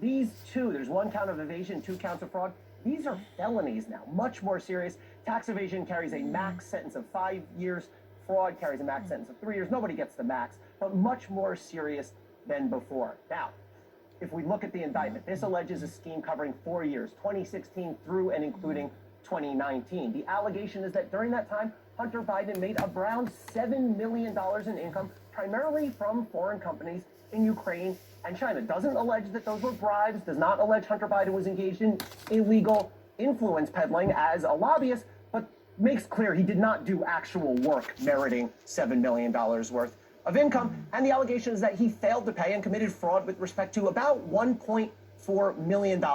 These two, there's one count of evasion, two counts of fraud. These are felonies now, much more serious. Tax evasion carries a max sentence of 5 years. Fraud carries a max sentence of 3 years. Nobody gets the max, but much more serious than before. Now, if we look at the indictment, this alleges a scheme covering 4 years, 2016 through and including 2019. The allegation is that during that time, Hunter Biden made around $7 million in income, primarily from foreign companies in Ukraine and China. Doesn't allege that those were bribes, does not allege Hunter Biden was engaged in illegal influence peddling as a lobbyist, but makes clear he did not do actual work meriting $7 million worth of income. And the allegation is that he failed to pay and committed fraud with respect to about $1.4 million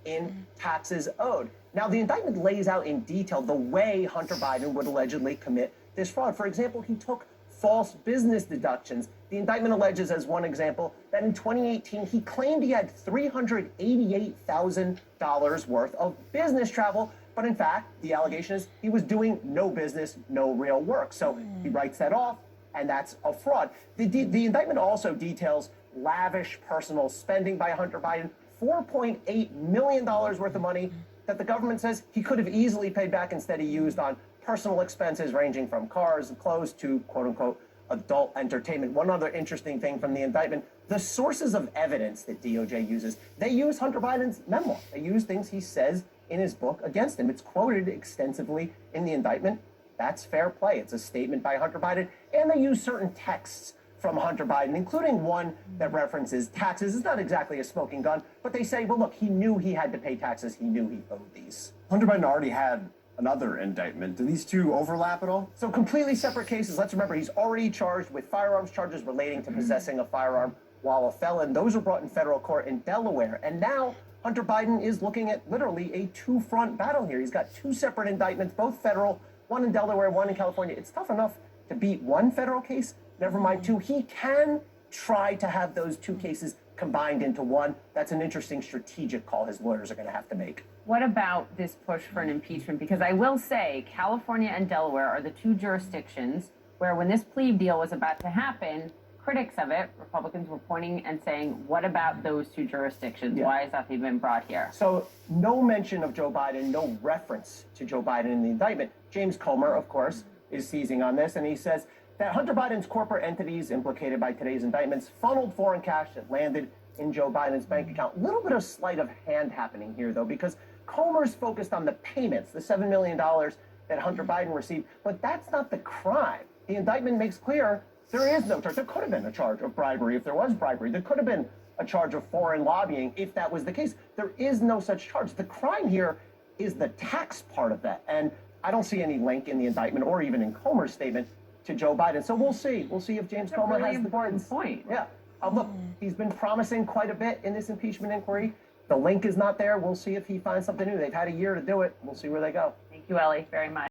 in taxes owed. Now, the indictment lays out in detail the way Hunter Biden would allegedly commit this fraud. For example, he took false business deductions. The indictment alleges, as one example, that in 2018, he claimed he had $388,000 worth of business travel. But in fact, the allegation is he was doing no business, no real work. So he writes that off, and that's a fraud. The indictment also details lavish personal spending by Hunter Biden, $4.8 million worth of money that the government says he could have easily paid back. Instead, he used on personal expenses ranging from cars and clothes to, quote unquote, adult entertainment. One other interesting thing from the indictment, the sources of evidence that DOJ uses, they use Hunter Biden's memoir. They use things he says in his book against him. It's quoted extensively in the indictment. That's fair play. It's a statement by Hunter Biden. And they use certain texts from Hunter Biden, including one that references taxes. It's not exactly a smoking gun, but they say, well, look, he knew he had to pay taxes. He knew he owed these. Hunter Biden already had another indictment. Do these two overlap at all? So completely separate cases. Let's remember, he's already charged with firearms charges relating to possessing a firearm while a felon. Those were brought in federal court in Delaware. And now Hunter Biden is looking at literally a two-front battle here. He's got two separate indictments, both federal, one in Delaware, one in California. It's tough enough to beat one federal case, never mind two. He can try to have those two cases combined into one. That's an interesting strategic call his lawyers are going to have to make. What about this push for an impeachment? Because I will say California and Delaware are the two jurisdictions where when this plea deal was about to happen, critics of it, Republicans, were pointing and saying, what about those two jurisdictions? Yeah. Why has that been brought here? So no mention of Joe Biden, no reference to Joe Biden in the indictment. James Comer, of course, is seizing on this, and he says that Hunter Biden's corporate entities implicated by today's indictments funneled foreign cash that landed in Joe Biden's bank account. A little bit of sleight of hand happening here, though, because Comer's focused on the payments, the $7 million that Hunter Biden received, but that's not the crime. The indictment makes clear there is no charge. There could have been a charge of bribery if there was bribery. There could have been a charge of foreign lobbying if that was the case. There is no such charge. The crime here is the tax part of that. And I don't see any link in the indictment or even in Comer's statement to Joe Biden. So we'll see. We'll see if James Comer really has the important point. Yeah. Look, he's been promising quite a bit in this impeachment inquiry. The link is not there. We'll see if he finds something new. They've had a year to do it. We'll see where they go. Thank you, Ellie, very much.